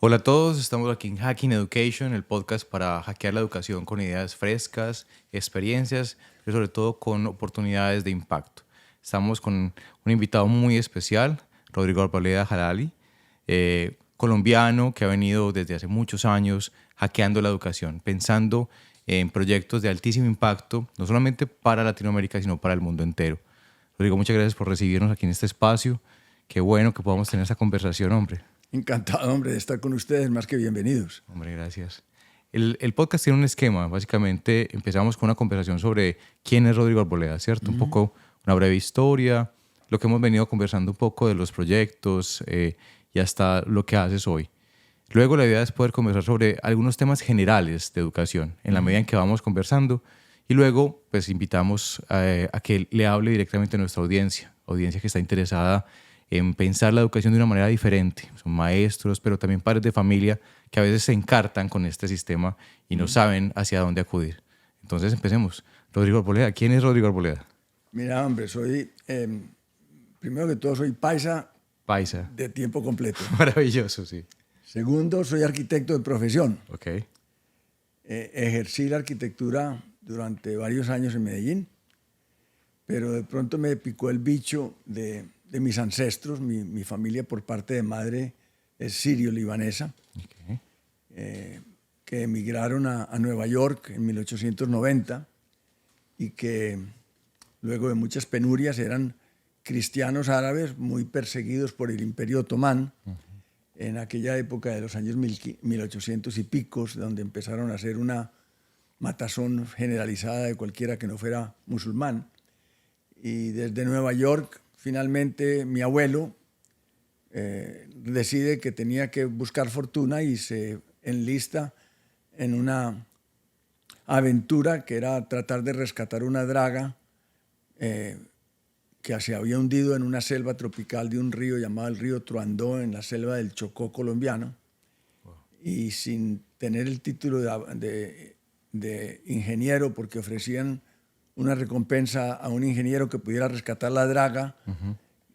Hola a todos, estamos aquí en Hacking Education, el podcast para hackear la educación con ideas frescas, experiencias, pero sobre todo con oportunidades de impacto. Estamos con un invitado muy especial, Rodrigo Arboleda Jalali, colombiano que ha venido desde hace muchos años hackeando la educación, pensando en proyectos de altísimo impacto, no solamente para Latinoamérica, sino para el mundo entero. Rodrigo, muchas gracias por recibirnos aquí en este espacio. Qué bueno que podamos tener esta conversación, hombre. Encantado, hombre, de estar con ustedes, más que bienvenidos. Hombre, gracias. El podcast tiene un esquema. Básicamente empezamos con una conversación sobre quién es Rodrigo Arboleda, ¿cierto? Un poco una breve historia, lo que hemos venido conversando un poco de los proyectos y hasta lo que haces hoy. Luego la idea es poder conversar sobre algunos temas generales de educación en la medida en que vamos conversando y luego pues invitamos a que le hable directamente a nuestra audiencia que está interesada en pensar la educación de una manera diferente. Son maestros, pero también padres de familia que a veces se encartan con este sistema y no saben hacia dónde acudir. Entonces empecemos. Rodrigo Arboleda, ¿quién es Rodrigo Arboleda? Mira, hombre, primero que todo, soy paisa Paisa. de tiempo completo. Maravilloso, sí. Segundo, soy arquitecto de profesión. Ok. Ejercí la arquitectura durante varios años en Medellín, pero de pronto me picó el bicho de mis ancestros. Mi familia por parte de madre es sirio-libanesa, Okay. que emigraron a Nueva York en 1890 y que luego de muchas penurias eran cristianos árabes muy perseguidos por el Imperio Otomán en aquella época de los años 1800 y picos, donde empezaron a hacer una matazón generalizada de cualquiera que no fuera musulmán. Y desde Nueva York, finalmente, mi abuelo decide que tenía que buscar fortuna y se enlista en una aventura que era tratar de rescatar una draga que se había hundido en una selva tropical de un río llamado el río Truandó, en la selva del Chocó colombiano. Wow. Y sin tener el título de ingeniero, porque ofrecían una recompensa a un ingeniero que pudiera rescatar la draga,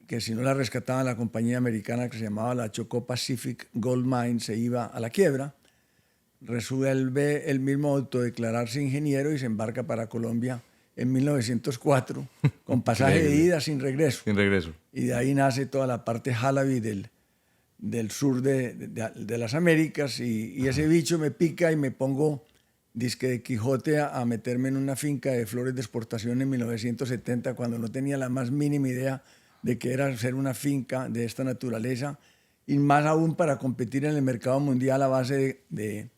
que si no la rescataba la compañía americana que se llamaba la Chocó Pacific Gold Mine, se iba a la quiebra. Resuelve él mismo autodeclararse ingeniero y se embarca para Colombia en 1904 con pasaje de ida sin regreso. Sin regreso. Y de ahí nace toda la parte jalabi del sur de las Américas y ese bicho me pica y me pongo disque de Quijote a meterme en una finca de flores de exportación en 1970 cuando no tenía la más mínima idea de que era ser una finca de esta naturaleza y más aún para competir en el mercado mundial a base de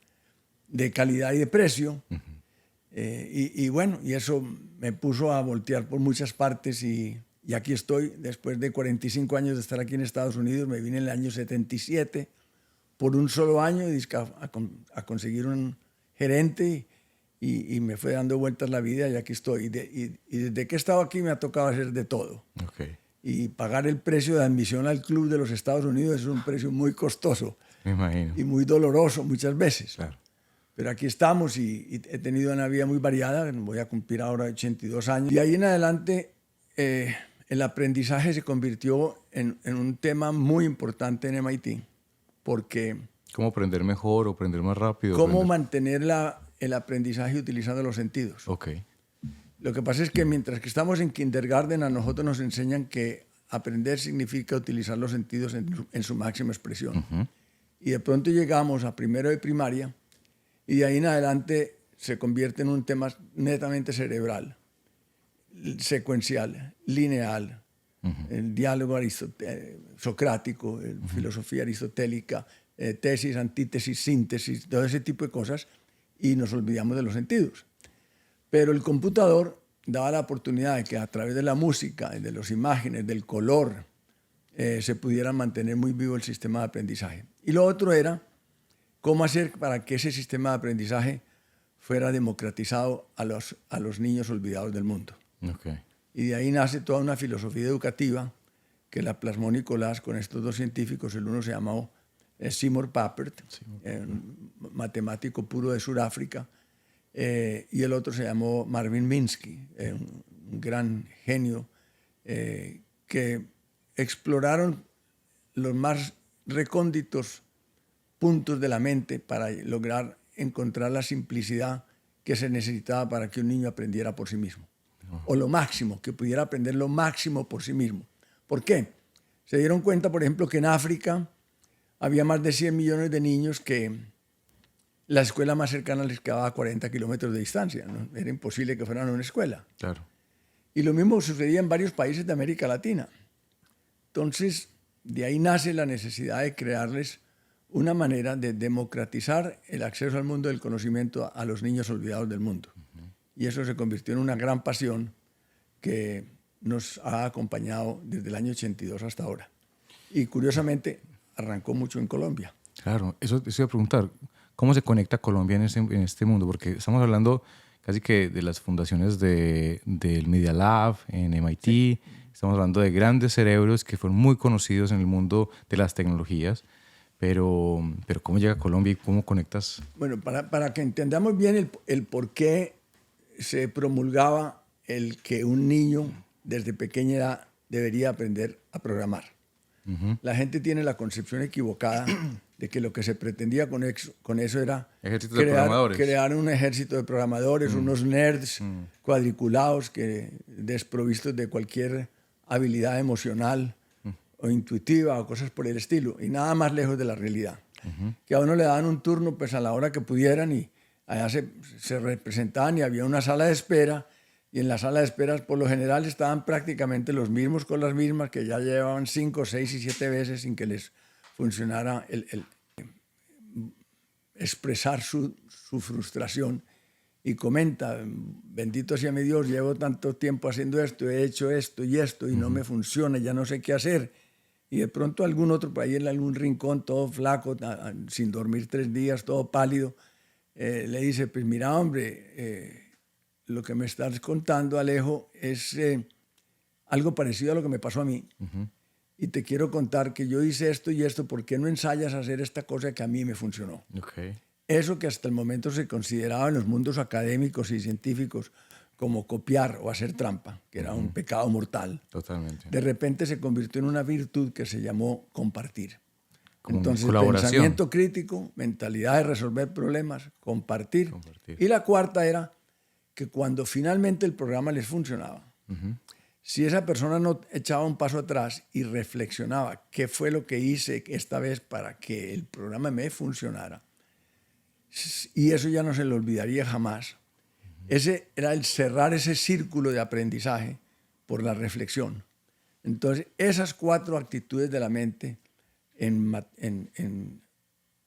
calidad y de precio. Y bueno, y eso me puso a voltear por muchas partes y aquí estoy, después de 45 años de estar aquí en Estados Unidos. Me vine en el año 77 por un solo año a conseguir un gerente y me fue dando vueltas la vida y aquí estoy. Y desde que he estado aquí me ha tocado hacer de todo. Okay. Y pagar el precio de admisión al club de los Estados Unidos es un precio muy costoso. Me imagino. Y muy doloroso muchas veces. Claro. Pero aquí estamos y he tenido una vida muy variada. Voy a cumplir ahora 82 años. Y ahí en adelante el aprendizaje se convirtió en un tema muy importante en MIT. Porque ¿Cómo aprender mejor o aprender más rápido? ¿cómo mantener el aprendizaje utilizando los sentidos? Ok. Lo que pasa es que mientras que estamos en kindergarten, a nosotros nos enseñan que aprender significa utilizar los sentidos en su máxima expresión. Y de pronto llegamos a primero de primaria y de ahí en adelante se convierte en un tema netamente cerebral, secuencial, lineal, el diálogo socrático, filosofía aristotélica, tesis, antítesis, síntesis, todo ese tipo de cosas, y nos olvidamos de los sentidos. Pero el computador daba la oportunidad de que a través de la música, de las imágenes, del color, se pudiera mantener muy vivo el sistema de aprendizaje. Y lo otro era cómo hacer para que ese sistema de aprendizaje fuera democratizado a los niños olvidados del mundo. Okay. Y de ahí nace toda una filosofía educativa que la plasmó Nicolás con estos dos científicos. El uno se llamó Seymour Papert, matemático puro de Sudáfrica, y el otro se llamó Marvin Minsky, un gran genio que exploraron los más recónditos puntos de la mente para lograr encontrar la simplicidad que se necesitaba para que un niño aprendiera por sí mismo. O lo máximo, que pudiera aprender lo máximo por sí mismo. ¿Por qué? Se dieron cuenta, por ejemplo, que en África había más de 100 millones de niños que la escuela más cercana les quedaba a 40 kilómetros de distancia, ¿no? Era imposible que fueran a una escuela. Claro. Y lo mismo sucedía en varios países de América Latina. Entonces, de ahí nace la necesidad de crearles una manera de democratizar el acceso al mundo del conocimiento a los niños olvidados del mundo. Y eso se convirtió en una gran pasión que nos ha acompañado desde el año 82 hasta ahora. Y curiosamente, arrancó mucho en Colombia. Claro, eso te iba a preguntar. ¿Cómo se conecta Colombia en este mundo? Porque estamos hablando casi que de las fundaciones del Media Lab en MIT. Sí. Estamos hablando de grandes cerebros que fueron muy conocidos en el mundo de las tecnologías. Pero ¿cómo llega a Colombia y cómo conectas? Bueno, para que entendamos bien el por qué se promulgaba el que un niño desde pequeña edad debería aprender a programar. La gente tiene la concepción equivocada de que lo que se pretendía con eso era crear un ejército de programadores, unos nerds cuadriculados desprovistos de cualquier habilidad emocional o intuitiva o cosas por el estilo, y nada más lejos de la realidad. Que a uno le daban un turno pues a la hora que pudieran y allá se representaban y había una sala de espera, y en la sala de espera por lo general estaban prácticamente los mismos con las mismas que ya llevaban 5, 6 y 7 veces sin que les funcionara el expresar su frustración, y comenta: bendito sea mi Dios, llevo tanto tiempo haciendo esto, he hecho esto y esto y no me funciona, ya no sé qué hacer. Y de pronto algún otro por ahí en algún rincón, todo flaco, sin dormir 3 días, todo pálido, le dice: pues mira, hombre, lo que me estás contando, Alejo, es algo parecido a lo que me pasó a mí. Y te quiero contar que yo hice esto y esto, ¿por qué no ensayas a hacer esta cosa que a mí me funcionó? Okay. Eso que hasta el momento se consideraba en los mundos académicos y científicos como copiar o hacer trampa, que era un pecado mortal. Totalmente. De repente se convirtió en una virtud que se llamó compartir. Como entonces, colaboración. Pensamiento crítico, mentalidad de resolver problemas, compartir. Y la cuarta era que cuando finalmente el programa les funcionaba, si esa persona no echaba un paso atrás y reflexionaba qué fue lo que hice esta vez para que el programa me funcionara, y eso ya no se le olvidaría jamás. Ese era el cerrar ese círculo de aprendizaje por la reflexión. Entonces, esas 4 actitudes de la mente, en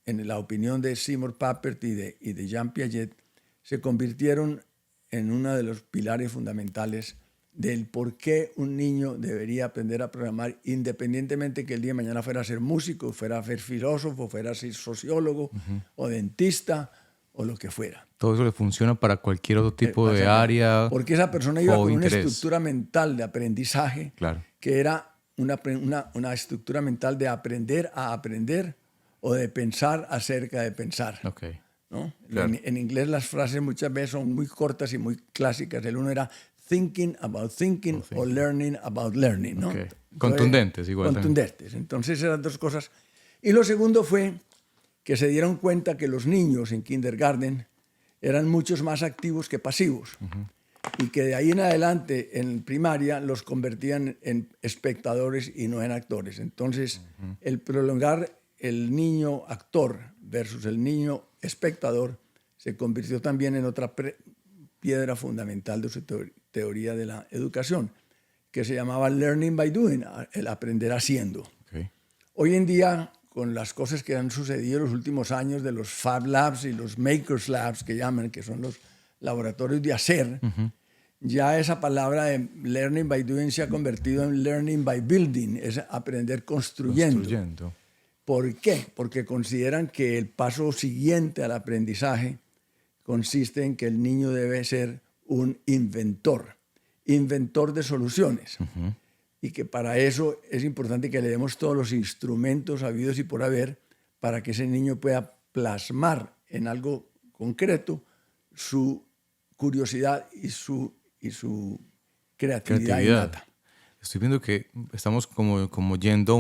la opinión de Seymour Papert y de Jean Piaget, se convirtieron en uno de los pilares fundamentales del por qué un niño debería aprender a programar, independientemente que el día de mañana fuera a ser músico, fuera a ser filósofo, fuera a ser sociólogo o dentista o lo que fuera. Todo eso le funciona para cualquier otro tipo de área. Porque esa persona iba con una estructura mental de aprendizaje, claro, que era una estructura mental de aprender a aprender o de pensar acerca de pensar. Okay. ¿No? Claro. En inglés las frases muchas veces son muy cortas y muy clásicas. El uno era thinking about thinking o learning about learning. ¿No? Okay. Contundentes igual. Contundentes. Entonces eran 2 cosas. Y lo segundo fue que se dieron cuenta que los niños en kindergarten eran muchos más activos que pasivos. Y que de ahí en adelante, en primaria, los convertían en espectadores y no en actores. Entonces, el prolongar el niño actor versus el niño espectador se convirtió también en otra piedra fundamental de su teoría de la educación, que se llamaba learning by doing, el aprender haciendo. Okay. Hoy en día, con las cosas que han sucedido en los últimos años de los Fab Labs y los Makers Labs, que llaman, que son los laboratorios de hacer, ya esa palabra de learning by doing se ha convertido en learning by building, es aprender construyendo. ¿Por qué? Porque consideran que el paso siguiente al aprendizaje consiste en que el niño debe ser un inventor de soluciones. Y que para eso es importante que le demos todos los instrumentos habidos y por haber para que ese niño pueda plasmar en algo concreto su curiosidad y su creatividad innata. Estoy viendo que estamos como yendo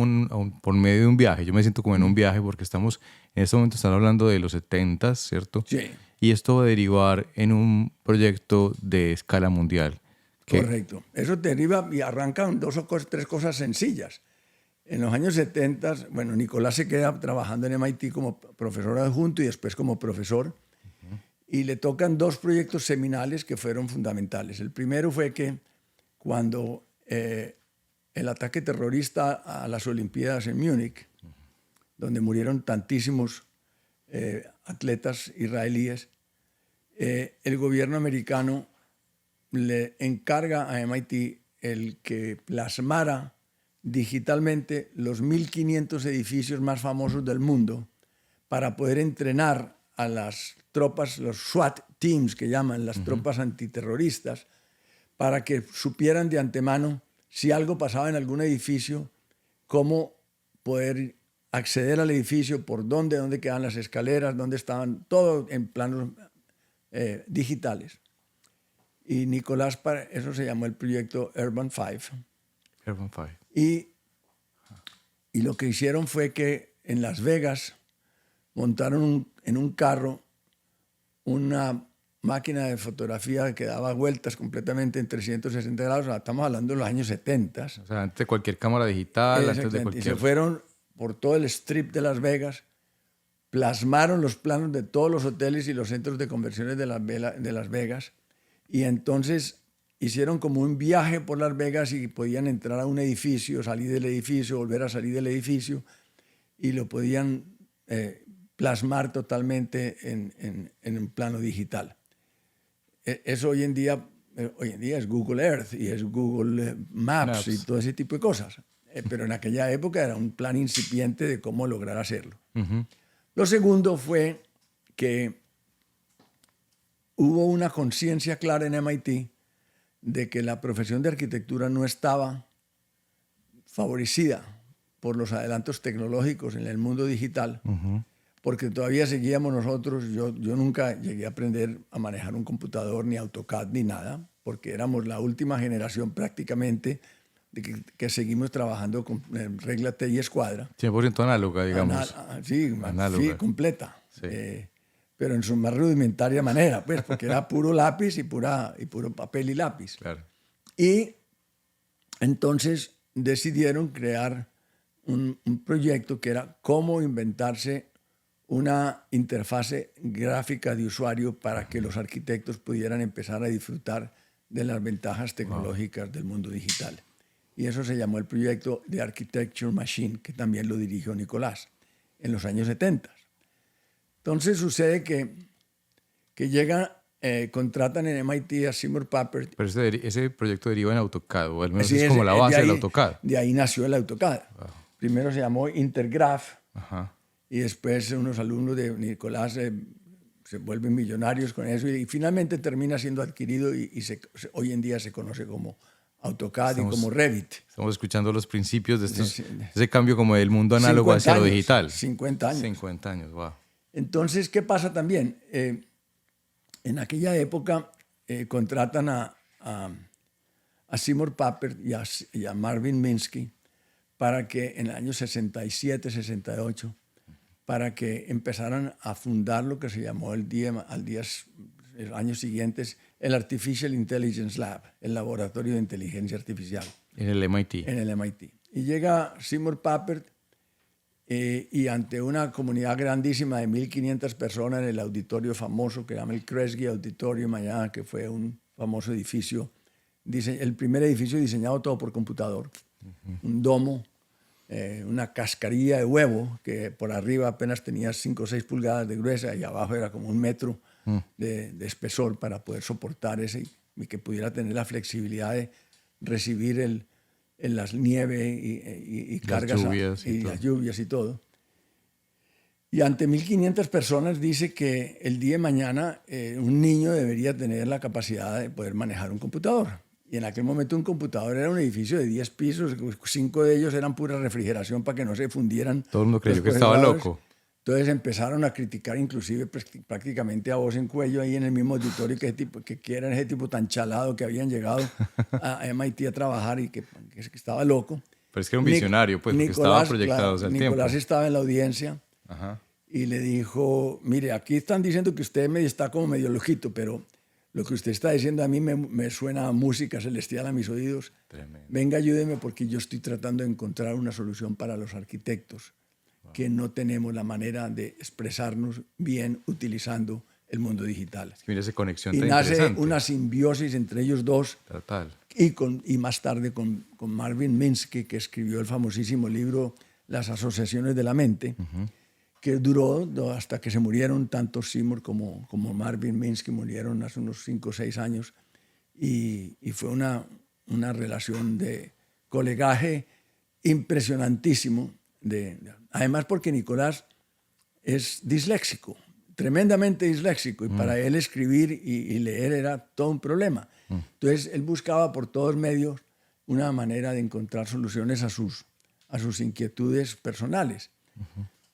por medio de un viaje. Yo me siento como en un viaje porque estamos, en este momento están hablando de los 70, ¿cierto? Sí, Y esto va a derivar en un proyecto de escala mundial. correcto. Eso deriva y arrancan tres cosas sencillas. En los años 70, bueno, Nicolás se queda trabajando en MIT como profesor adjunto y después como profesor. Y le tocan dos proyectos seminales que fueron fundamentales. El primero fue que cuando el ataque terrorista a las Olimpiadas en Múnich, donde murieron tantísimos atletas israelíes, el gobierno americano le encarga a MIT el que plasmara digitalmente los 1.500 edificios más famosos del mundo para poder entrenar a las tropas, los SWAT teams que llaman, las tropas antiterroristas, para que supieran de antemano si algo pasaba en algún edificio, cómo poder acceder al edificio, por dónde quedaban las escaleras, dónde estaban, todo en planos digitales. Y Nicolás, para eso se llamó el proyecto Urban 5. Urban 5. Y lo que hicieron fue que en Las Vegas montaron en un carro una máquina de fotografía que daba vueltas completamente en 360 grados. O sea, estamos hablando de los años 70. O sea, antes de cualquier cámara digital, antes de cualquier... Y se fueron por todo el strip de Las Vegas, plasmaron los planos de todos los hoteles y los centros de conversiones de Las Vegas, y entonces hicieron como un viaje por Las Vegas y podían entrar a un edificio, salir del edificio, volver a salir del edificio, y lo podían plasmar totalmente en un plano digital. Eso hoy en día es Google Earth y es Google Maps y todo ese tipo de cosas. Pero en aquella época era un plan incipiente de cómo lograr hacerlo. Lo segundo fue que hubo una conciencia clara en MIT de que la profesión de arquitectura no estaba favorecida por los adelantos tecnológicos en el mundo digital, porque todavía seguíamos nosotros, yo nunca llegué a aprender a manejar un computador, ni AutoCAD, ni nada, porque éramos la última generación prácticamente de que seguimos trabajando con regla T y escuadra. 100% análoga, digamos. Sí, análoga. Sí, completa. Sí. Pero en su más rudimentaria manera, pues, porque era puro lápiz y puro papel y lápiz. Claro. Y entonces decidieron crear un proyecto que era cómo inventarse una interfase gráfica de usuario para que los arquitectos pudieran empezar a disfrutar de las ventajas tecnológicas del mundo digital. Y eso se llamó el proyecto de Architecture Machine, que también lo dirigió Nicolás en los años 70. Entonces sucede que contratan en MIT a Seymour Papert. Pero ese proyecto deriva en AutoCAD, o al menos es como la base del AutoCAD. De ahí nació el AutoCAD. Wow. Primero se llamó Intergraph. Ajá. Y después unos alumnos de Nicolás se vuelven millonarios con eso y finalmente termina siendo adquirido y hoy en día se conoce como AutoCAD y como Revit. Estamos escuchando los principios de ese cambio como del mundo análogo hacia lo digital. 50 años. 50 años, wow. Entonces, ¿qué pasa también? En aquella época contratan a Seymour Papert y a Marvin Minsky para que en el año 67, 68, para que empezaran a fundar lo que se llamó el años siguientes el Artificial Intelligence Lab, el laboratorio de inteligencia artificial. En el MIT. En el MIT. Y llega Seymour Papert y ante una comunidad grandísima de 1.500 personas en el auditorio famoso que se llama el Kresge Auditorium allá, que fue un famoso edificio, el primer edificio diseñado todo por computador, un domo, una cascarilla de huevo que por arriba apenas tenía 5 o 6 pulgadas de gruesa y abajo era como 1 metro de espesor para poder soportar ese y que pudiera tener la flexibilidad de recibir las nieves y cargas las lluvias y todo. Y ante 1.500 personas dice que el día de mañana un niño debería tener la capacidad de poder manejar un computador. Y en aquel momento un computador era un edificio de 10 pisos, 5 de ellos eran pura refrigeración para que no se fundieran. Todo el mundo creyó que estaba loco. Entonces empezaron a criticar inclusive prácticamente a voz en cuello ahí en el mismo auditorio que eran ese tipo tan chalado que habían llegado a MIT a trabajar y que que estaba loco. Pero es que era un visionario, pues, porque estaba proyectado hacia el tiempo. Nicolás estaba en la audiencia. Ajá. Y le dijo, mire, aquí están diciendo que usted está como medio loquito, pero lo que usted está diciendo a mí me suena a música celestial a mis oídos. Tremendo. Venga, ayúdeme porque yo estoy tratando de encontrar una solución para los arquitectos, que no tenemos la manera de expresarnos bien utilizando el mundo digital. Es que mira esa conexión Y tan nace interesante. una simbiosis entre ellos dos. Total. Y más tarde con Marvin Minsky, que escribió el famosísimo libro Las asociaciones de la mente, que duró hasta que se murieron tanto Seymour como Marvin Minsky, murieron hace unos 5 o 6 años, y fue una relación de colegaje impresionantísimo. Además porque Nicolás es disléxico, tremendamente disléxico, y para él escribir y leer era todo un problema. Entonces él buscaba por todos medios una manera de encontrar soluciones a sus inquietudes personales.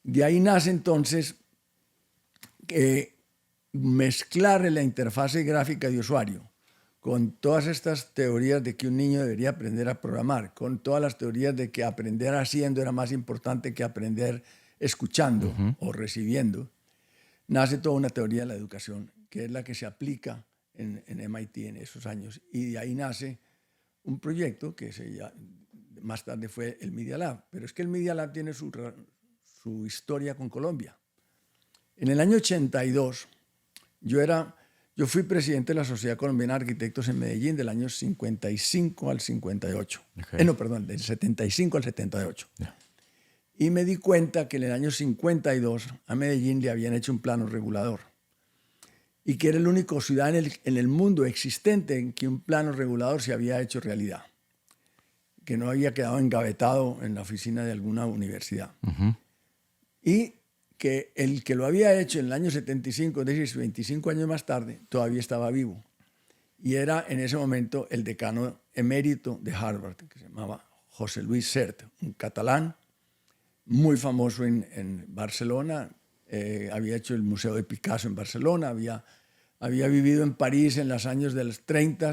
De ahí nace entonces mezclar la interfase gráfica de usuario con todas estas teorías de que un niño debería aprender a programar, con todas las teorías de que aprender haciendo era más importante que aprender escuchando o recibiendo. Nace toda una teoría de la educación, que es la que se aplica en MIT en esos años. Y de ahí nace un proyecto que más tarde fue el Media Lab. Pero es que el Media Lab tiene su historia con Colombia. En el año 82, yo fui presidente de la Sociedad Colombiana de Arquitectos en Medellín del año 55 al 58. Okay. No, perdón, del 75 al 78. Yeah. Y me di cuenta que en el año 52 a Medellín le habían hecho un plano regulador. Y que era la única ciudad en el mundo existente en que un plano regulador se había hecho realidad. Que no había quedado engavetado en la oficina de alguna universidad. Y que el que lo había hecho en el año 75, es decir, 25 años más tarde, todavía estaba vivo. Y era en ese momento el decano emérito de Harvard, que se llamaba José Luis Sert, un catalán muy famoso en Barcelona. Había hecho el Museo de Picasso en Barcelona, había vivido en París en los años de los 30,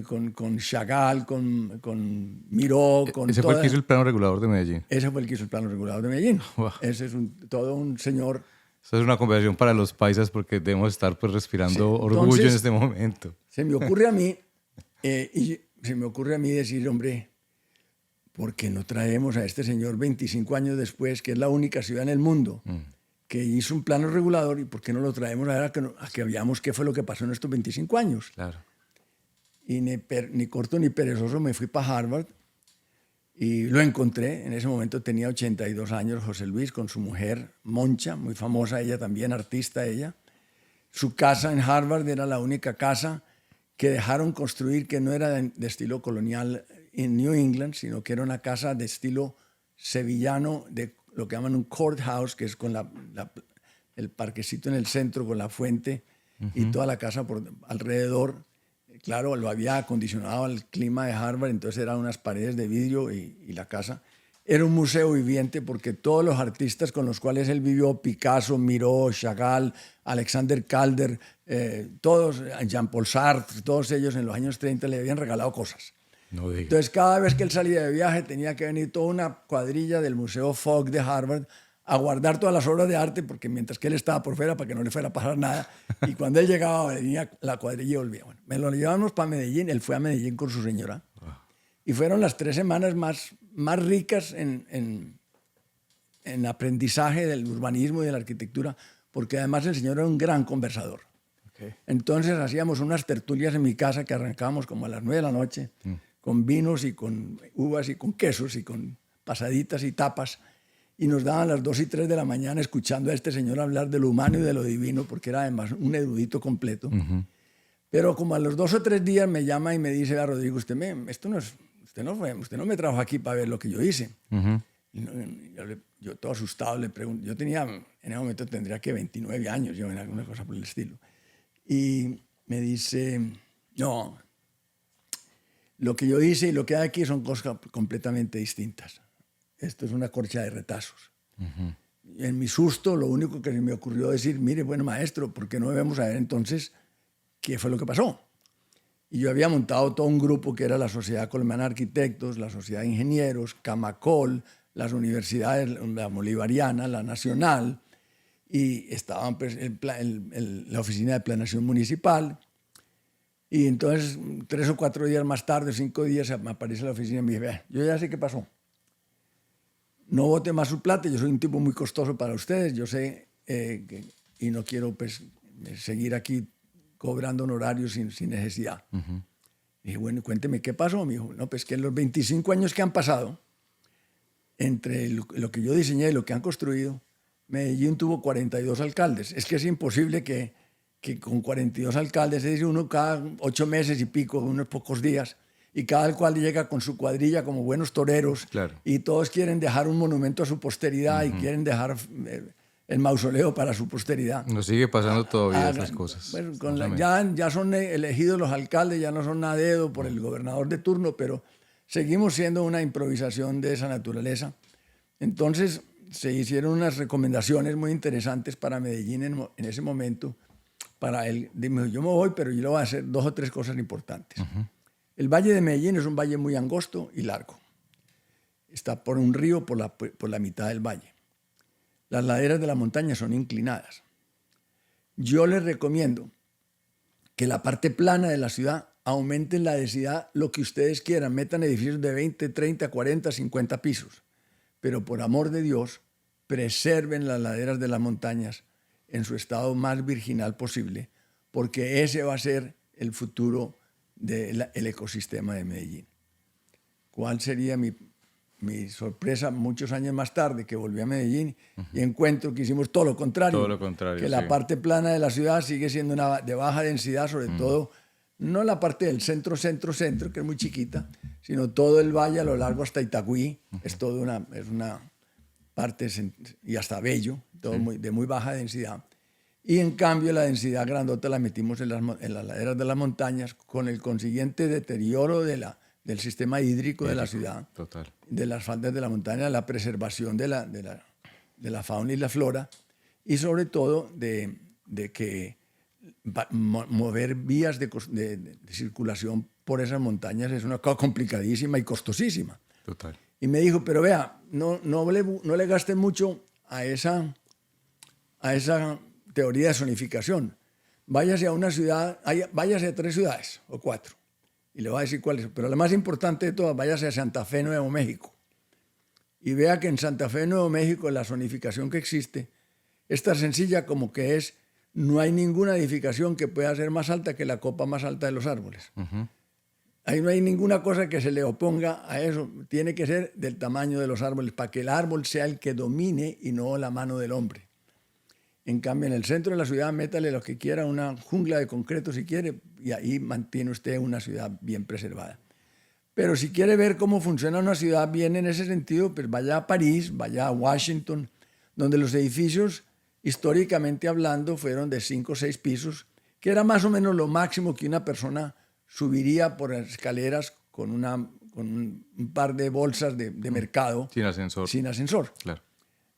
con Chagall, con Miró. Ese fue el que hizo el plano regulador de Medellín. Ese fue el que hizo el plano regulador de Medellín. Wow. Ese es todo un señor. Eso es una conversación para los paisas porque debemos estar pues respirando orgullo Entonces, en este momento. Se me ocurre a mí, decir, hombre, ¿por qué no traemos a este señor 25 años después, que es la única ciudad en el mundo que hizo un plano regulador, y por qué no lo traemos a que veamos qué fue lo que pasó en estos 25 años? Claro. Y ni corto ni perezoso me fui para Harvard y lo encontré. En ese momento tenía 82 años José Luis, con su mujer Moncha, muy famosa, ella también, artista ella. Su casa en Harvard era la única casa que dejaron construir, que no era de estilo colonial en New England, sino que era una casa de estilo sevillano, de lo que llaman un courthouse, que es con el parquecito en el centro, con la fuente, y toda la casa por alrededor. Claro, lo había acondicionado al clima de Harvard, entonces eran unas paredes de vidrio y la casa. Era un museo viviente porque todos los artistas con los cuales él vivió, Picasso, Miró, Chagall, Alexander Calder, todos, Jean-Paul Sartre, todos ellos en los años 30 le habían regalado cosas. No diga. Entonces cada vez que él salía de viaje tenía que venir toda una cuadrilla del Museo Fogg de Harvard a guardar todas las obras de arte, porque mientras que él estaba por fuera, para que no le fuera a pasar nada, y cuando él llegaba venía la cuadrilla y volvía. Bueno, me lo llevamos para Medellín, él fue a Medellín con su señora, y fueron las 3 semanas más ricas en aprendizaje del urbanismo y de la arquitectura, porque además el señor era un gran conversador. Okay. Entonces hacíamos unas tertulias en mi casa que arrancábamos como a las 9 de la noche, con vinos y con uvas y con quesos y con pasaditas y tapas, y nos daban las 2 y 3 de la mañana escuchando a este señor hablar de lo humano y de lo divino, porque era además un erudito completo. Pero como a los 2 o 3 días me llama y me dice, Rodrigo, usted no me trajo aquí para ver lo que yo hice. Yo todo asustado le pregunto, yo tenía, en ese momento tendría que 29 años, yo en alguna cosa por el estilo. Y me dice, no, lo que yo hice y lo que hay aquí son cosas completamente distintas. Esto es una corcha de retazos. En mi susto, lo único que se me ocurrió decir, mire, bueno, maestro, ¿por qué no debemos saber entonces qué fue lo que pasó? Y yo había montado todo un grupo que era la Sociedad Colombiana de Arquitectos, la Sociedad de Ingenieros, Camacol, las universidades, la Bolivariana, la Nacional, y estaban pues, la Oficina de Planeación Municipal. Y entonces, 3 o 4 días más tarde, 5 días, me aparece la oficina y me dice, vea, yo ya sé qué pasó. No bote más su plata, yo soy un tipo muy costoso para ustedes, yo sé, y no quiero pues, seguir aquí cobrando honorarios sin necesidad. Dije, bueno, cuénteme qué pasó. Me dijo, no, pues que en los 25 años que han pasado, entre lo que yo diseñé y lo que han construido, Medellín tuvo 42 alcaldes. Es que es imposible que con 42 alcaldes, es decir, uno cada 8 meses y pico, unos pocos días, y cada cual llega con su cuadrilla como buenos toreros, claro. y todos quieren dejar un monumento a su posteridad y quieren dejar el mausoleo para su posteridad. Nos sigue pasando todavía esas cosas. Bueno, ya son elegidos los alcaldes, ya no son a dedo por el gobernador de turno, pero seguimos siendo una improvisación de esa naturaleza. Entonces se hicieron unas recomendaciones muy interesantes para Medellín en ese momento. Para él, dime, yo me voy, pero yo le voy a hacer 2 o 3 cosas importantes. El Valle de Medellín es un valle muy angosto y largo. Está por un río por la mitad del valle. Las laderas de la montaña son inclinadas. Yo les recomiendo que la parte plana de la ciudad aumenten la densidad lo que ustedes quieran. Metan edificios de 20, 30, 40, 50 pisos. Pero por amor de Dios, preserven las laderas de las montañas en su estado más virginal posible, porque ese va a ser el futuro del ecosistema de Medellín. ¿Cuál sería mi sorpresa muchos años más tarde, que volví a Medellín y encuentro que hicimos todo lo contrario? Todo lo contrario, que la parte plana de la ciudad sigue siendo de baja densidad, sobre todo, no la parte del centro, que es muy chiquita, sino todo el valle a lo largo hasta Itagüí, es toda una parte, y hasta Bello, todo de muy baja densidad. Y en cambio la densidad grandota la metimos en las laderas de las montañas, con el consiguiente deterioro del sistema hídrico de la ciudad, total, de las faldas de la montaña, la preservación de la fauna y la flora, y sobre todo de que mover vías de circulación por esas montañas es una cosa complicadísima y costosísima. total. Y me dijo, pero vea, no le gaste mucho a esa teoría de zonificación. Váyase a una ciudad, váyase a 3 ciudades o 4. Y le voy a decir cuáles. Pero la más importante de todas, váyase a Santa Fe, Nuevo México. Y vea que en Santa Fe, Nuevo México, la zonificación que existe es tan sencilla como que no hay ninguna edificación que pueda ser más alta que la copa más alta de los árboles. Ahí no hay ninguna cosa que se le oponga a eso. Tiene que ser del tamaño de los árboles para que el árbol sea el que domine y no la mano del hombre. En cambio, en el centro de la ciudad, métale lo que quiera, una jungla de concreto si quiere, y ahí mantiene usted una ciudad bien preservada. Pero si quiere ver cómo funciona una ciudad bien en ese sentido, pues vaya a París, vaya a Washington, donde los edificios, históricamente hablando, fueron de 5 o 6 pisos, que era más o menos lo máximo que una persona subiría por escaleras con un par de bolsas de mercado. Sin ascensor. Sin ascensor. Claro.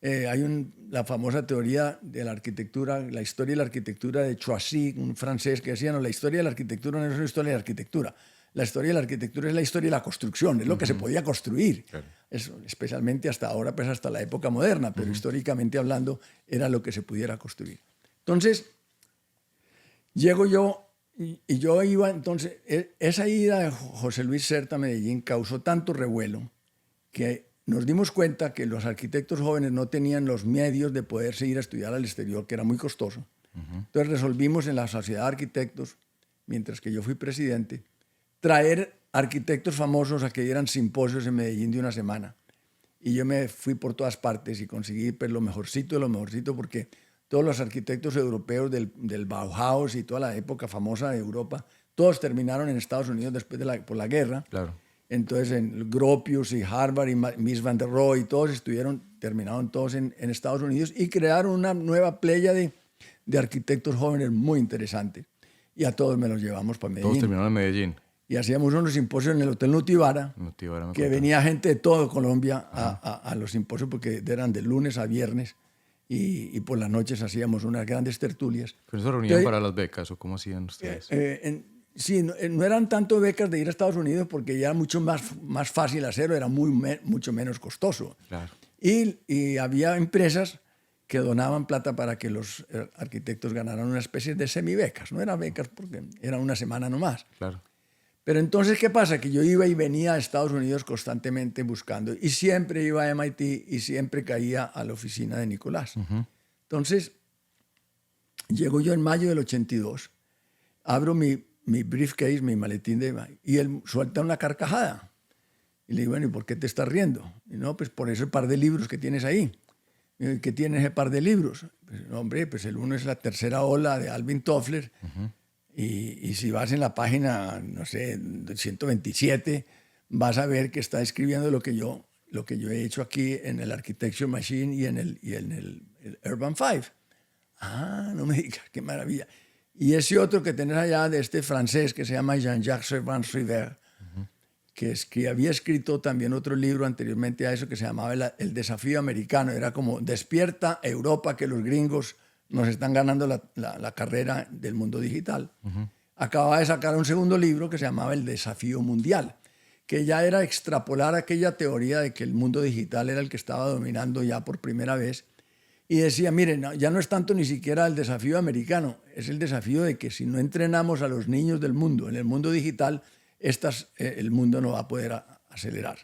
Hay la famosa teoría de la arquitectura, la historia de la arquitectura de Choisy, un francés que decía, no, la historia de la arquitectura no es una historia de la arquitectura. La historia de la arquitectura es la historia de la construcción, es lo que se podía construir. Claro. Eso, especialmente hasta ahora, pues hasta la época moderna, pero históricamente hablando era lo que se pudiera construir. Entonces, llego yo y yo iba, entonces, esa ida de José Luis Certa a Medellín causó tanto revuelo que nos dimos cuenta que los arquitectos jóvenes no tenían los medios de poderse ir a estudiar al exterior, que era muy costoso. Entonces resolvimos en la Sociedad de Arquitectos, mientras que yo fui presidente, traer arquitectos famosos a que dieran simposios en Medellín de una semana. Y yo me fui por todas partes y conseguí pues, lo mejorcito de lo mejorcito, porque todos los arquitectos europeos del Bauhaus y toda la época famosa de Europa, todos terminaron en Estados Unidos después por la guerra. Claro. Entonces, en Gropius y Harvard y Mies van der Rohe, todos terminaron todos en Estados Unidos y crearon una nueva playa de arquitectos jóvenes muy interesantes. Y a todos me los llevamos para Medellín. Todos terminaron en Medellín. Y hacíamos unos simposios en el Hotel Nutibara, que venía gente de todo Colombia a los simposios, porque eran de lunes a viernes, y por las noches hacíamos unas grandes tertulias. ¿Pero se reunían para las becas o cómo hacían ustedes? Sí, no eran tanto becas de ir a Estados Unidos porque ya era mucho más fácil hacerlo, era mucho menos costoso. Claro. Y había empresas que donaban plata para que los arquitectos ganaran una especie de semibecas. No eran becas porque era una semana nomás. Claro. Pero entonces, ¿qué pasa? Que yo iba y venía a Estados Unidos constantemente buscando y siempre iba a MIT y siempre caía a la oficina de Nicolás. Entonces, llego yo en mayo del 82, abro mi briefcase, mi maletín y él suelta una carcajada. Y le digo, bueno, ¿y por qué te estás riendo? Y no, pues por ese par de libros que tienes ahí. Y digo, ¿qué tiene ese par de libros? Pues, hombre, pues el uno es La tercera ola de Alvin Toffler. Y si vas en la página, no sé, 127, vas a ver que está escribiendo lo que yo he hecho aquí en el Architecture Machine y en el Urban 5. Ah, no me digas, qué maravilla. Y ese otro que tenés allá de este francés que se llama Jean-Jacques Servan-Schreiber, que había escrito también otro libro anteriormente a eso que se llamaba El desafío americano. Era como despierta Europa, que los gringos nos están ganando la carrera del mundo digital. Acababa de sacar un segundo libro que se llamaba El desafío mundial, que ya era extrapolar aquella teoría de que el mundo digital era el que estaba dominando ya por primera vez. Y decía, miren, ya no es tanto ni siquiera el desafío americano, es el desafío de que si no entrenamos a los niños del mundo en el mundo digital, el mundo no va a poder acelerar.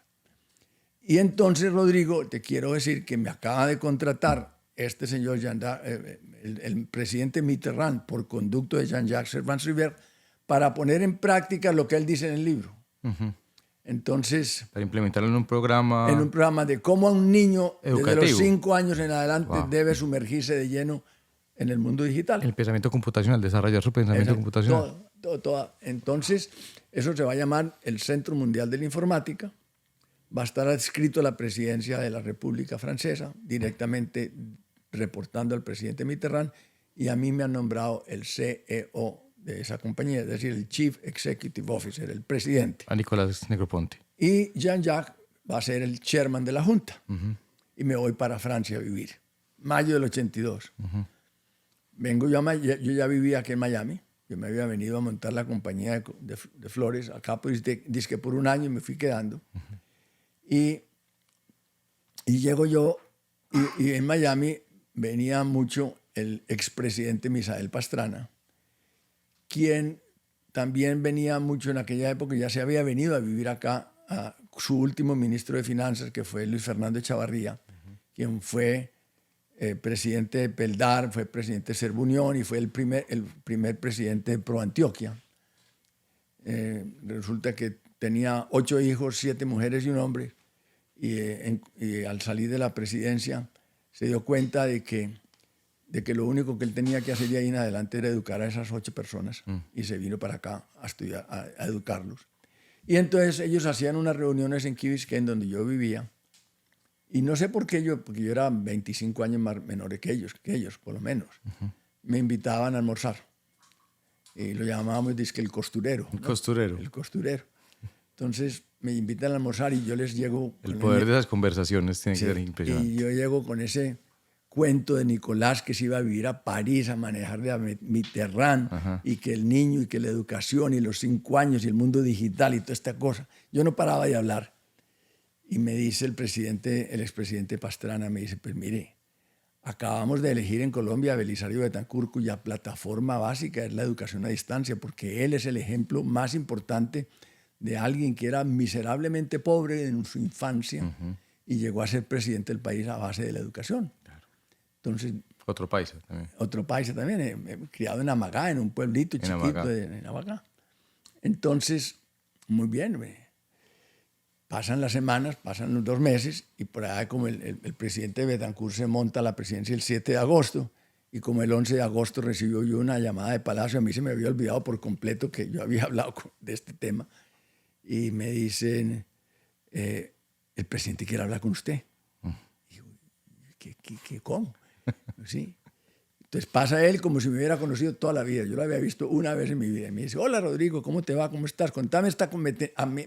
Y entonces, Rodrigo, te quiero decir que me acaba de contratar este señor, el presidente Mitterrand, por conducto de Jean-Jacques Servan-Schreiber, para poner en práctica lo que él dice en el libro. Entonces, para implementarlo en un programa. En un programa de cómo a un niño educativo. Desde los 5 años en adelante debe sumergirse de lleno en el mundo digital. El pensamiento computacional, desarrollar su pensamiento computacional. Todo. Entonces, eso se va a llamar el Centro Mundial de la Informática. Va a estar adscrito a la presidencia de la República Francesa, directamente reportando al presidente Mitterrand, y a mí me han nombrado el CEO de esa compañía, es decir, el Chief Executive Officer, el presidente. A Nicolás Negroponte. Y Jean-Jacques va a ser el chairman de la Junta. Y me voy para Francia a vivir. Mayo del 82. Vengo yo ya vivía aquí en Miami. Yo me había venido a montar la compañía de flores acá, pues dizque por un año y me fui quedando. Y llego yo, y en Miami venía mucho el expresidente Misael Pastrana, quien también venía mucho en aquella época, ya se había venido a vivir acá, a su último ministro de Finanzas, que fue Luis Fernando Echavarría, quien fue presidente de Peldar, fue presidente de Servunión y fue el primer presidente de Pro Antioquia. Resulta que tenía 8 hijos, 7 mujeres y un hombre, y al salir de la presidencia se dio cuenta de que lo único que él tenía que hacer de ahí en adelante era educar a esas 8 personas, y se vino para acá a estudiar, a educarlos. Y entonces ellos hacían unas reuniones en Key Biscayne, donde yo vivía, y no sé por qué porque yo era 25 años menor que ellos por lo menos. Me invitaban a almorzar, y lo llamábamos el costurero. El costurero. El costurero. Entonces me invitan a almorzar y yo les llego... El poder de esas conversaciones tiene que ser impresionante. Y yo llego con ese cuento de Nicolás, que se iba a vivir a París a manejar a Mitterrand, y que el niño y que la educación y los 5 años y el mundo digital y toda esta cosa. Yo no paraba de hablar. Y me dice el expresidente Pastrana, me dice, pues mire, acabamos de elegir en Colombia a Belisario Betancur, cuya plataforma básica es la educación a distancia, porque él es el ejemplo más importante de alguien que era miserablemente pobre en su infancia y llegó a ser presidente del país a base de la educación. Claro. Entonces, otro paisa también. Otro paisa también, criado en Amagá, en un pueblito chiquito en Amagá. Entonces, muy bien, pasan las semanas, pasan los 2 meses, y por ahí como el presidente Betancur se monta a la presidencia el 7 de agosto, y como el 11 de agosto recibió yo una llamada de Palacio, a mí se me había olvidado por completo que yo había hablado de este tema, y me dicen, el presidente quiere hablar con usted. Y digo, ¿cómo? ¿Sí? Entonces pasa él como si me hubiera conocido toda la vida. Yo lo había visto una vez en mi vida. Y me dice, hola Rodrigo, ¿cómo te va? ¿Cómo estás? Contame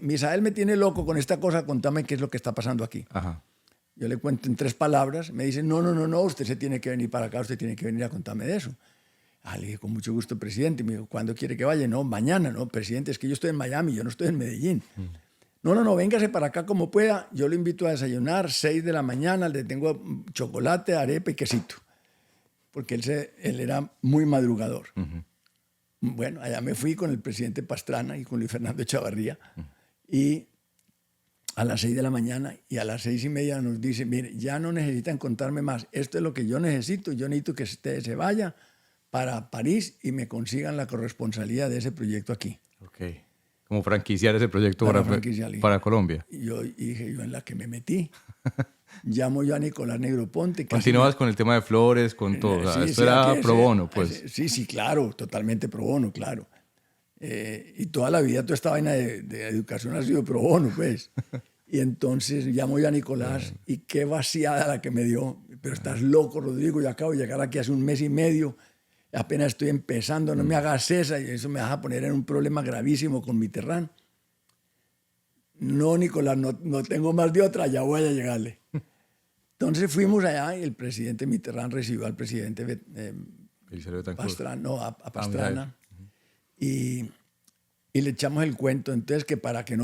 Misael me tiene loco con esta cosa, contame qué es lo que está pasando aquí. Yo le cuento en 3 palabras. Me dice, no, usted se tiene que venir para acá, usted tiene que venir a contarme de eso. Le dije, con mucho gusto, presidente. Me dijo, ¿cuándo quiere que vaya? No, mañana. No, presidente, es que yo estoy en Miami, yo no estoy en Medellín. No, véngase para acá como pueda. Yo lo invito a desayunar, 6 de la mañana, le tengo chocolate, arepa y quesito. Porque él era muy madrugador. Bueno, allá me fui con el presidente Pastrana y con Luis Fernando Echavarría. Y a las 6 de la mañana y a las 6:30 nos dice, mire, ya no necesitan contarme más. Esto es lo que yo necesito. Yo necesito que usted se vaya para París y me consigan la corresponsalía de ese proyecto aquí. Ok. Como franquiciar ese proyecto para Colombia. Y yo dije, yo en la que me metí. Llamo yo a Nicolás Negroponte. Continuabas con el tema de flores, con todo. O sea, esto era pro bono, pues. Sí, claro, totalmente pro bono, claro. Y toda la vida toda esta vaina de educación ha sido pro bono, pues. Y entonces llamo yo a Nicolás y qué vaciada la que me dio. Pero estás loco, Rodrigo, yo acabo de llegar aquí hace 1 mes y medio. Apenas estoy empezando, no me hagas esa, y eso me vas a poner en un problema gravísimo con Mitterrand. No, Nicolás, no tengo más de otra, ya voy a llegarle. Entonces fuimos allá y el presidente Mitterrand recibió al presidente Pastrana, a Pastrana, y le echamos el cuento. Entonces, que para que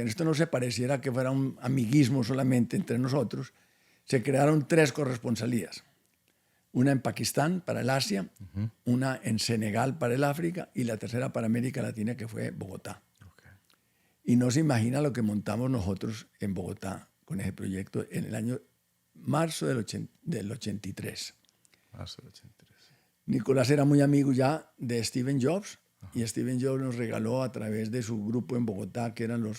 esto no se pareciera que fuera un amiguismo solamente entre nosotros, se crearon 3 corresponsalías. Una en Pakistán para el Asia, una en Senegal para el África y la tercera para América Latina, que fue Bogotá. Okay. Y no se imagina lo que montamos nosotros en Bogotá con ese proyecto en el año marzo del 83. Marzo del 83. Nicolás era muy amigo ya de Steve Jobs. Y Steve Jobs nos regaló a través de su grupo en Bogotá, que eran un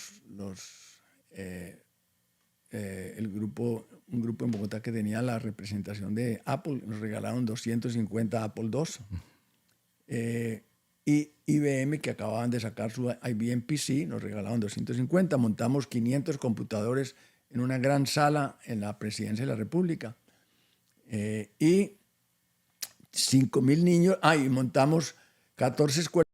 grupo en Bogotá que tenía la representación de Apple. Nos regalaron 250 Apple II. Y IBM, que acababan de sacar su IBM PC, nos regalaron 250. Montamos 500 computadores en una gran sala en la Presidencia de la República. Y 5,000 niños. Y montamos 14 escuelas.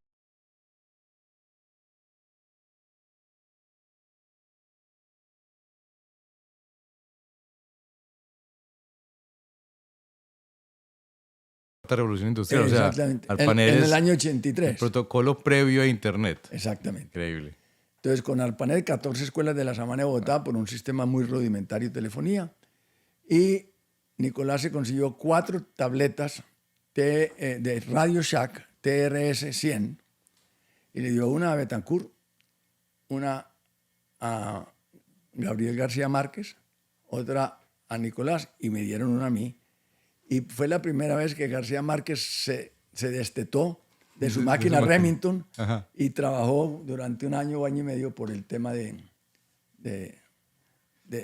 Revolución industrial, o sea, Arpanet en el año 83. El protocolo previo a Internet. Exactamente. Increíble. Entonces, con Arpanet, 14 escuelas de la Sabana de Bogotá por un sistema muy rudimentario de telefonía. Y Nicolás se consiguió 4 tabletas de Radio Shack TRS-100 y le dio una a Betancourt, una a Gabriel García Márquez, otra a Nicolás y me dieron una a mí. Y fue la primera vez que García Márquez se destetó de su máquina Remington y trabajó durante 1 año, 1 año y medio por el tema de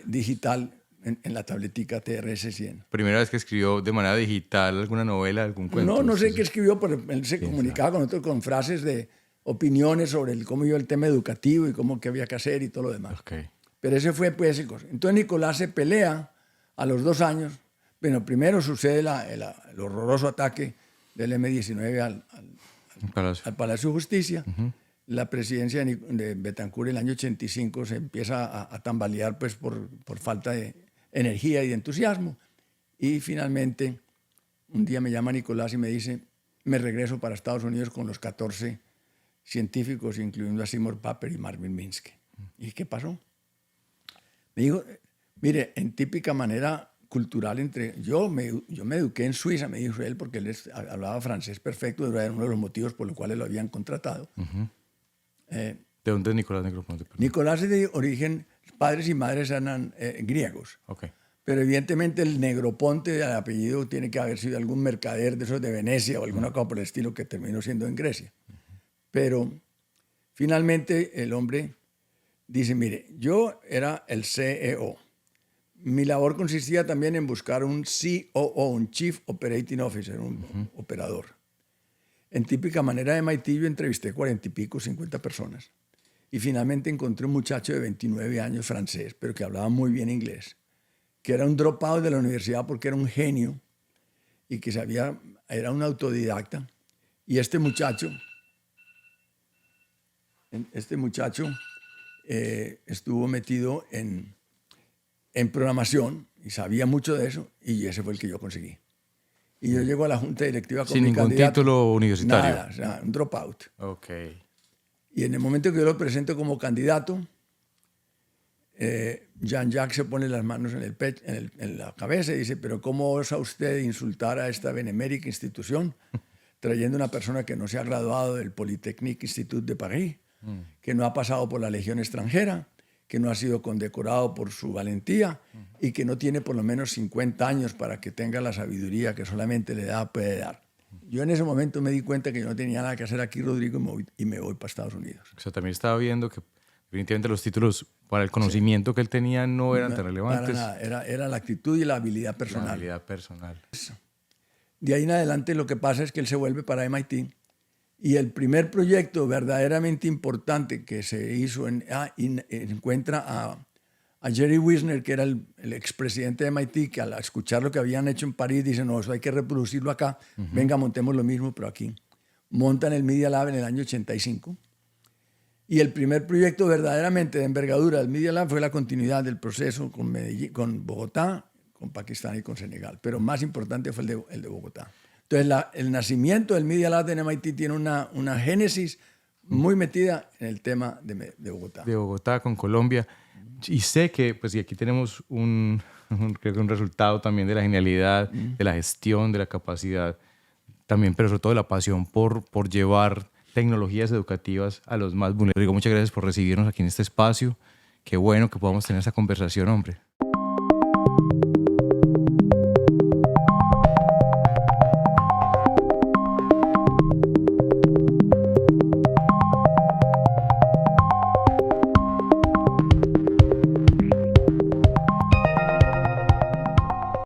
digital en la tabletica TRS-100. ¿Primera vez que escribió de manera digital alguna novela, algún cuento? No sé qué escribió, pero él se comunicaba con nosotros con frases de opiniones sobre cómo iba el tema educativo y cómo qué había que hacer y todo lo demás. Okay. Pero ese fue pues el cosa. Entonces Nicolás se pelea a los 2 años. Bueno, primero sucede el horroroso ataque del M-19 al Palacio de Justicia. La presidencia de Betancourt en el año 85 se empieza a tambalear pues, por falta de energía y de entusiasmo. Y finalmente, un día me llama Nicolás y me dice, me regreso para Estados Unidos con los 14 científicos, incluyendo a Seymour Papert y Marvin Minsky. ¿Y qué pasó? Me dijo, mire, en típica manera cultural yo me eduqué en Suiza, me dijo él, porque él hablaba francés perfecto, era uno de los motivos por los cuales lo habían contratado. ¿De dónde es Nicolás Negroponte? Nicolás es de origen, padres y madres eran griegos. Okay. Pero evidentemente el Negroponte, el apellido, tiene que haber sido algún mercader de esos de Venecia o alguna cosa por el estilo que terminó siendo en Grecia. Pero finalmente el hombre dice, mire, yo era el CEO. Mi labor consistía también en buscar un COO, un Chief Operating Officer, un operador. En típica manera de MIT yo entrevisté 40 y pico, 50 personas. Y finalmente encontré un muchacho de 29 años francés, pero que hablaba muy bien inglés, que era un dropout de la universidad porque era un genio y que era un autodidacta. Y este muchacho estuvo metido en programación y sabía mucho de eso y ese fue el que yo conseguí. y yo llego a la junta directiva con Sin mi ningún candidato. título universitario. Nada, o sea, un dropout. Ok. Y en el momento que yo lo presento como candidato, Jean-Jacques se pone las manos en el pecho, en la cabeza y dice, pero ¿cómo osa usted insultar a esta benemérita institución trayendo una persona que no se ha graduado del Polytechnique Institut de París, que no ha pasado por la Legión extranjera, que no ha sido condecorado por su valentía y que no tiene por lo menos 50 años para que tenga la sabiduría que solamente la edad puede dar? Yo en ese momento me di cuenta que yo no tenía nada que hacer aquí, Rodrigo, y me voy para Estados Unidos. O sea, también estaba viendo que definitivamente los títulos para el conocimiento que él tenía no eran tan relevantes. Para nada, era la actitud y la habilidad personal. La habilidad personal. De ahí en adelante lo que pasa es que él se vuelve para MIT y el primer proyecto verdaderamente importante que se hizo encuentra a Jerry Wisner, que era el expresidente de MIT, que al escuchar lo que habían hecho en París dice, no, eso hay que reproducirlo acá, venga, montemos lo mismo, pero aquí. Montan el Media Lab en el año 85 y el primer proyecto verdaderamente de envergadura del Media Lab fue la continuidad del proceso con Medellín, con Bogotá, con Pakistán y con Senegal, pero más importante fue el de Bogotá. Entonces, el nacimiento del Media Lab en MIT tiene una génesis muy metida en el tema de Bogotá. De Bogotá con Colombia. Y sé que, pues, y aquí tenemos creo que un resultado también de la genialidad, de la gestión, de la capacidad, también, pero sobre todo de la pasión por llevar tecnologías educativas a los más vulnerables. Rodrigo, muchas gracias por recibirnos aquí en este espacio. Qué bueno que podamos tener esta conversación, hombre.